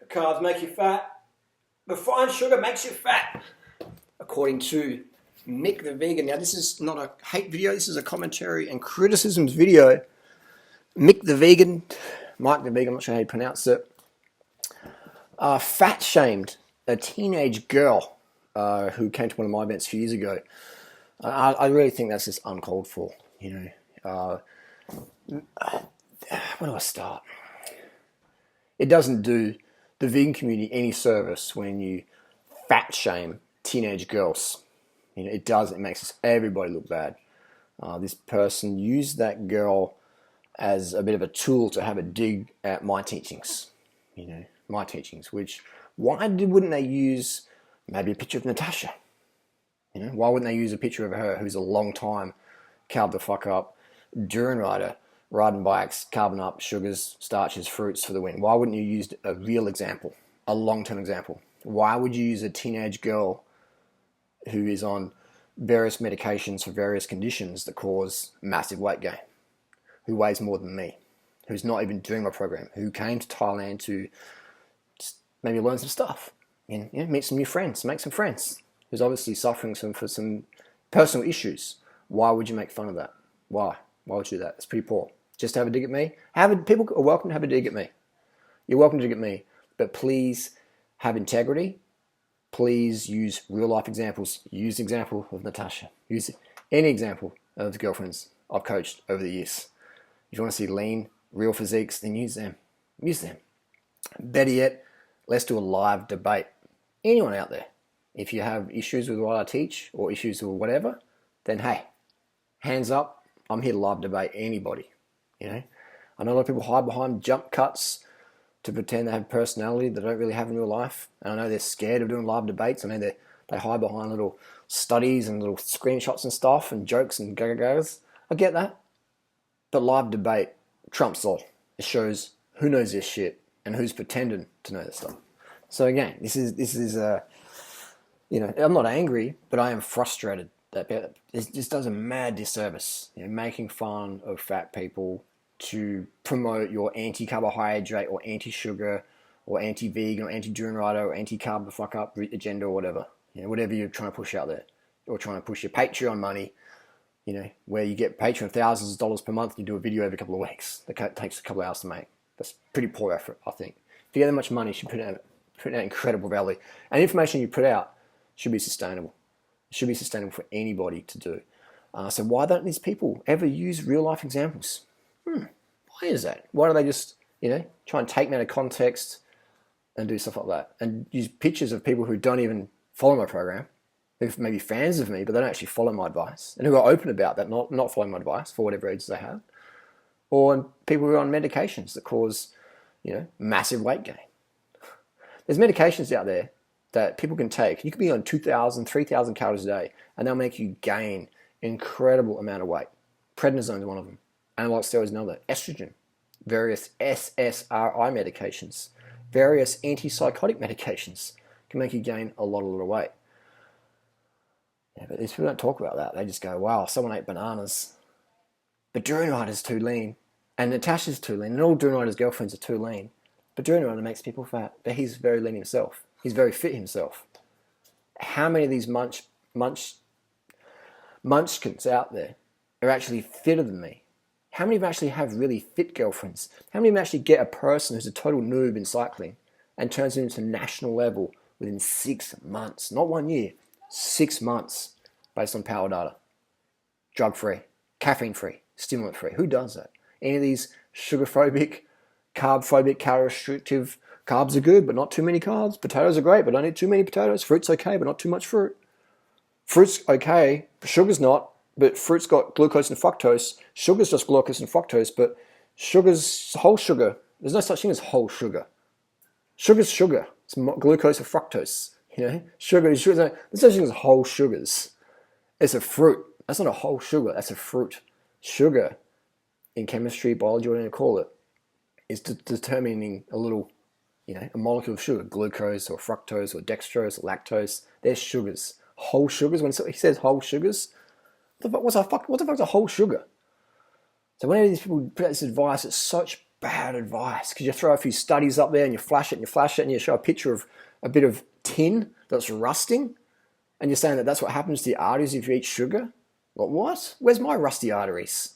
Carbs make you fat. Refined sugar makes you fat. According to Mick the Vegan. Now, this is not a hate video. This is a commentary and criticisms video. Mick the Vegan, Mike the Vegan, I'm not sure how you pronounce it, fat shamed a teenage girl who came to one of my events a few years ago. I really think that's just uncalled for. You know, where do I start? It doesn't do the vegan community any service when you fat shame teenage girls. You know, it does. It makes everybody look bad. This person used that girl as a bit of a tool to have a dig at my teachings. You know, my teachings. Which, wouldn't they use maybe a picture of Natasha? You know, why wouldn't they use a picture of her, who's a long time carb the fuck up durianrider, riding bikes, carbon up, sugars, starches, fruits for the win? Why wouldn't you use a real example, a long-term example? Why would you use a teenage girl who is on various medications for various conditions that cause massive weight gain, who weighs more than me, who's not even doing my program, who came to Thailand to just maybe learn some stuff, and meet some new friends, make some friends, who's obviously suffering for some personal issues? Why would you make fun of that? Why? Why would you do that? It's pretty poor. Just to have a dig at me? People are welcome to have a dig at me. You're welcome to dig at me. But please have integrity. Please use real life examples. Use the example of Natasha. Use any example of the girlfriends I've coached over the years. If you want to see lean, real physiques, then use them. Use them. Better yet, let's do a live debate. Anyone out there, if you have issues with what I teach or issues with whatever, then hey, hands up. I'm here to live debate anybody. You know, I know a lot of people hide behind jump cuts to pretend they have personality they don't really have in real life. And I know they're scared of doing live debates. I know they hide behind little studies and little screenshots and stuff and jokes and go-go-goes. I get that. But live debate trumps all. It shows who knows this shit and who's pretending to know this stuff. So again, this is I'm not angry, but I am frustrated that it just does a mad disservice, making fun of fat people to promote your anti-carbohydrate or anti-sugar or anti-vegan or anti-durianrider or anti-carb the fuck up agenda or whatever. Whatever you're trying to push out there, or trying to push your Patreon money, where you get Patreon thousands of dollars per month and you do a video every couple of weeks that takes a couple of hours to make. That's pretty poor effort, I think. If you get that much money, you should put out incredible value. And the information you put out should be sustainable. It should be sustainable for anybody to do. So why don't these people ever use real life examples? Why is that? Why do they just, try and take me out of context and do stuff like that? And use pictures of people who don't even follow my program, who may be fans of me, but they don't actually follow my advice, and who are open about that, not following my advice for whatever reasons they have. Or people who are on medications that cause, massive weight gain. There's medications out there that people can take. You could be on 2,000, 3,000 calories a day, and they'll make you gain incredible amount of weight. Prednisone is one of them. Anabolic steroids is another. Estrogen. Various SSRI medications. Various antipsychotic medications can make you gain a lot of weight. Yeah, but these people don't talk about that. They just go, wow, someone ate bananas. But durianrider's too lean. And Natasha's too lean. And all durianrider's girlfriends are too lean. But durianrider makes people fat. But he's very lean himself. He's very fit himself. How many of these munchkins out there are actually fitter than me? How many of them actually have really fit girlfriends? How many of them actually get a person who's a total noob in cycling and turns them into national level within 6 months? Not 1 year, 6 months, based on power data. Drug-free, caffeine-free, stimulant-free. Who does that? Any of these sugar-phobic, carb-phobic, calorie-restrictive, carbs are good, but not too many carbs. Potatoes are great, but don't eat too many potatoes. Fruit's okay, but not too much fruit. Fruit's okay, but sugar's not. But fruit's got glucose and fructose. Sugar's just glucose and fructose, but sugar's whole sugar. There's no such thing as whole sugar. Sugar's sugar. It's glucose or fructose. Sugar is sugar. There's no such thing as whole sugars. It's a fruit. That's not a whole sugar. That's a fruit. Sugar, in chemistry, biology, whatever you call it, is determining a little, a molecule of sugar, glucose or fructose or dextrose or lactose. They're sugars. Whole sugars. When he says whole sugars, what the fuck's a whole sugar? So whenever these people put out this advice, it's such bad advice, because you throw a few studies up there and you flash it and you flash it and you show a picture of a bit of tin that's rusting, and you're saying that that's what happens to your arteries if you eat sugar. Like, what? Where's my rusty arteries?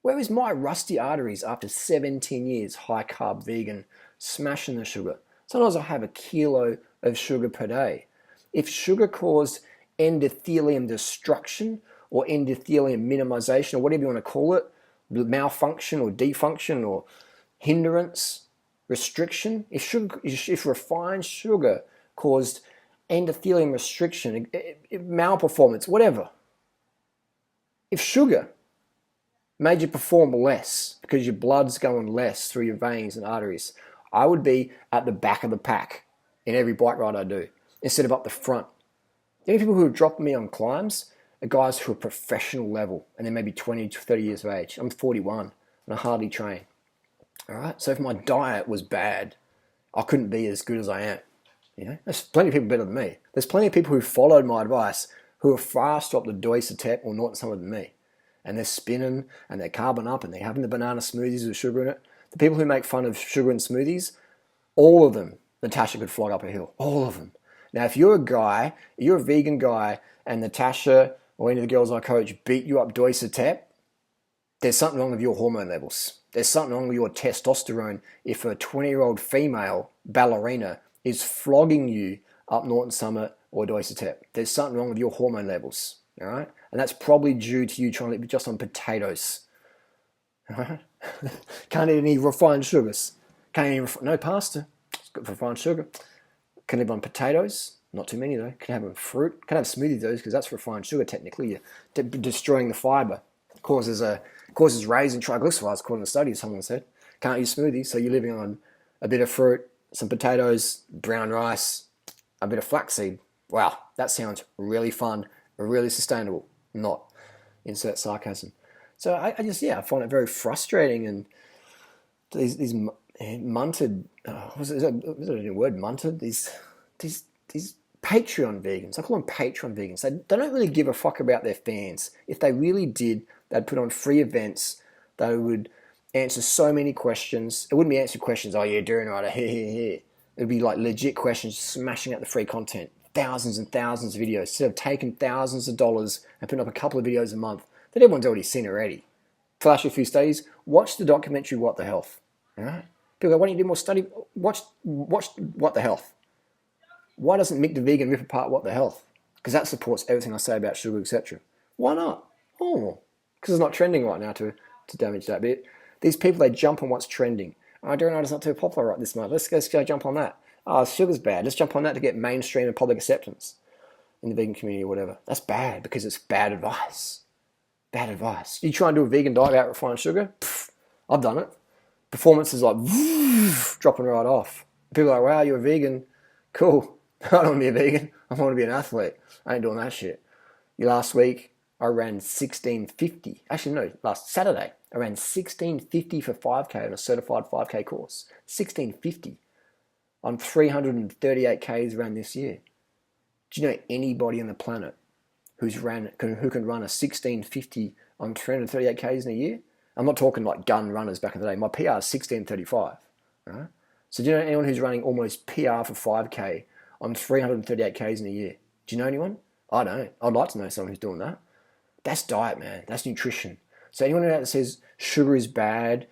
Where is my rusty arteries after 17 years high carb vegan, smashing the sugar? Sometimes I have a kilo of sugar per day. If sugar caused endothelium destruction or endothelium minimization, or whatever you want to call it, malfunction or defunction or hindrance, restriction, if refined sugar caused endothelium restriction, malperformance, whatever. If sugar made you perform less because your blood's going less through your veins and arteries, I would be at the back of the pack in every bike ride I do instead of up the front. The only people who are dropping me on climbs are guys who are professional level and they're maybe 20 to 30 years of age. I'm 41 and I hardly train. All right. So if my diet was bad, I couldn't be as good as I am. You know, there's plenty of people better than me. There's plenty of people who followed my advice who are faster up the Doisatep or Norton Summer than me. And they're spinning and they're carbon up and they're having the banana smoothies with sugar in it. The people who make fun of sugar and smoothies, all of them, Natasha could flog up a hill. All of them. Now, if you're a guy, you're a vegan guy, and Natasha or any of the girls I coach beat you up Doisatep, there's something wrong with your hormone levels. There's something wrong with your testosterone if a 20-year-old female ballerina is flogging you up Norton Summit or Doisatep. There's something wrong with your hormone levels, all right? And that's probably due to you trying to live just on potatoes. All right? Can't eat any refined sugars. Can't eat no pasta. It's good for refined sugar. Can live on potatoes. Not too many though. Can have fruit. Can have smoothies though, because that's refined sugar technically. You're destroying the fiber. Causes raising triglycerides, according to studies, someone said. Can't use smoothies, so you're living on a bit of fruit, some potatoes, brown rice, a bit of flaxseed. Wow, that sounds really fun, really sustainable. Not, insert sarcasm. So I find it very frustrating, and these munted, was it a word, munted? These Patreon vegans, I call them Patreon vegans. They don't really give a fuck about their fans. If they really did, they'd put on free events. They would answer so many questions. It wouldn't be answering questions, oh yeah, durianrider, here. It'd be like legit questions, smashing out the free content. Thousands and thousands of videos. Instead of taking thousands of dollars and putting up a couple of videos a month that everyone's already seen already. Flash a few studies. Watch the documentary What the Health. All right? People go, why don't you do more study? Watch What the Health. Why doesn't Mick the Vegan rip apart What the Health? Because that supports everything I say about sugar, etc. Why not? Oh, because it's not trending right now to damage that bit. These people, they jump on what's trending. I don't know, it's not too popular right this month. Let's go jump on that. Oh, sugar's bad. Let's jump on that to get mainstream and public acceptance in the vegan community or whatever. That's bad because it's bad advice. Bad advice. You try and do a vegan diet without refined sugar? Pfft, I've done it. Performance is like dropping right off. People are like, wow, you're a vegan. Cool. I don't want to be a vegan. I want to be an athlete. I ain't doing that shit. Last week, I ran 1650. Actually, no, last Saturday, I ran 1650 for 5K on a certified 5K course. 1650 on 338 Ks ran this year. Do you know anybody on the planet who can run a 1650 on 338 Ks in a year? I'm not talking like gun runners back in the day. My PR is 1635. Right? So do you know anyone who's running almost PR for 5K on 338 Ks in a year? Do you know anyone? I don't. I'd like to know someone who's doing that. That's diet, man. That's nutrition. So anyone that says sugar is bad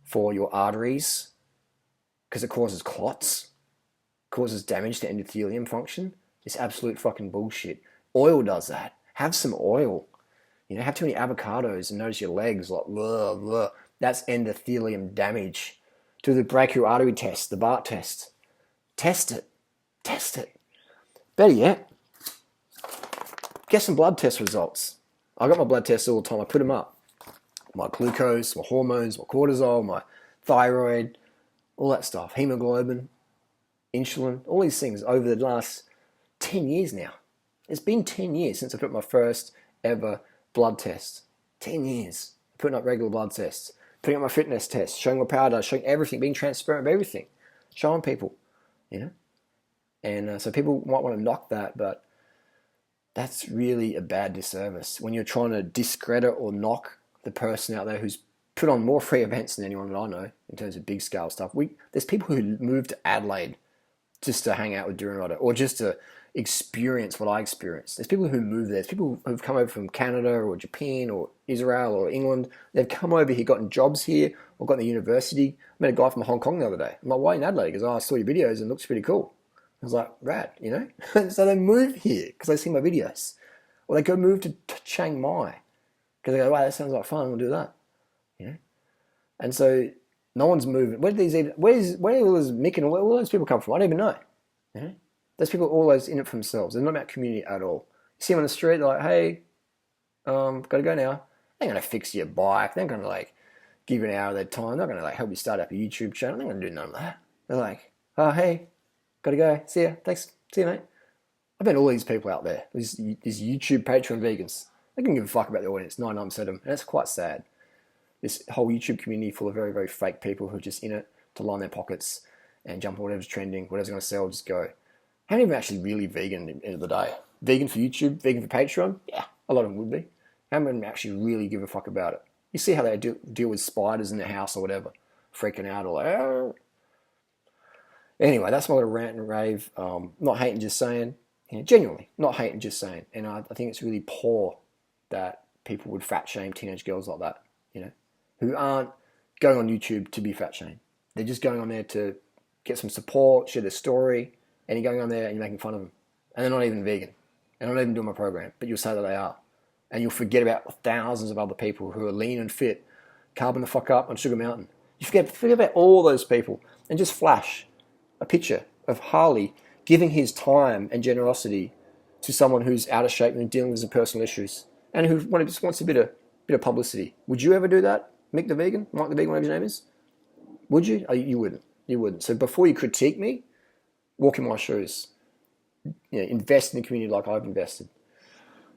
for your arteries because it causes clots, causes damage to endothelium function, it's absolute fucking bullshit. Oil does that. Have some oil. You know, have too many avocados and notice your legs like blah, blah. That's endothelium damage. Do the brachial artery test, the BART test. Test it. Better yet, get some blood test results. I got my blood tests all the time. I put them up. My glucose, my hormones, my cortisol, my thyroid, all that stuff. Hemoglobin, insulin, all these things over the last 10 years now. It's been 10 years since I put my first ever blood test. 10 years. Putting up regular blood tests. Putting up my fitness tests. Showing my power data. Showing everything. Being transparent of everything. Showing people. You know? And so people might want to knock that, but that's really a bad disservice when you're trying to discredit or knock the person out there who's put on more free events than anyone that I know in terms of big scale stuff. There's people who move to Adelaide just to hang out with durianrider or just to experience what I experienced. There's people who move there. There's people who've come over from Canada or Japan or Israel or England. They've come over here, gotten jobs here, or gotten a university. I met a guy from Hong Kong the other day. I'm like, why in Adelaide? He goes, oh, I saw your videos and it looks pretty cool. I was like, rad, you know? So they move here because they see my videos. Or they go move to Chiang Mai because they go, wow, that sounds like fun, we'll do that. You know? And so no one's moving. Where do all those Mick and all those people come from? I don't even know. You know? Those people are always in it for themselves. They're not about community at all. You see them on the street, they're like, hey, got to go now. They're going to fix your bike. They're going to like give you an hour of their time. They're going to like help you start up a YouTube channel. They're going to do none of that. They're like, oh, hey, got to go. See ya. Thanks. See you, mate. I've met all these people out there. These YouTube Patreon vegans. They can give a fuck about the audience, 99% of them. And that's quite sad. This whole YouTube community full of very, very fake people who are just in it to line their pockets and jump on whatever's trending, whatever's going to sell, just go. How many of them are actually really vegan at the end of the day? Vegan for YouTube, vegan for Patreon? Yeah, a lot of them would be. How many of them actually really give a fuck about it? You see how they deal with spiders in their house or whatever, freaking out or like, oh. Anyway, that's my little rant and rave. Not hating, just saying. You know, genuinely, not hating, just saying. And I think it's really poor that people would fat shame teenage girls like that, you know, who aren't going on YouTube to be fat shamed. They're just going on there to get some support, share their story, and you're going on there and you're making fun of them. And they're not even vegan. And I'm not even doing my program, but you'll say that they are. And you'll forget about thousands of other people who are lean and fit, carving the fuck up on Sugar Mountain. You forget about all those people and just flash a picture of Harley giving his time and generosity to someone who's out of shape and dealing with some personal issues and who just wants a bit of publicity. Would you ever do that, Mick the Vegan, Mike the Vegan, whatever his name is? Would you? Oh, you wouldn't. You wouldn't. So before you critique me, walk in my shoes. You know, invest in the community like I've invested.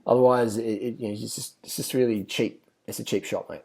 Otherwise, it's just really cheap. It's a cheap shot, mate.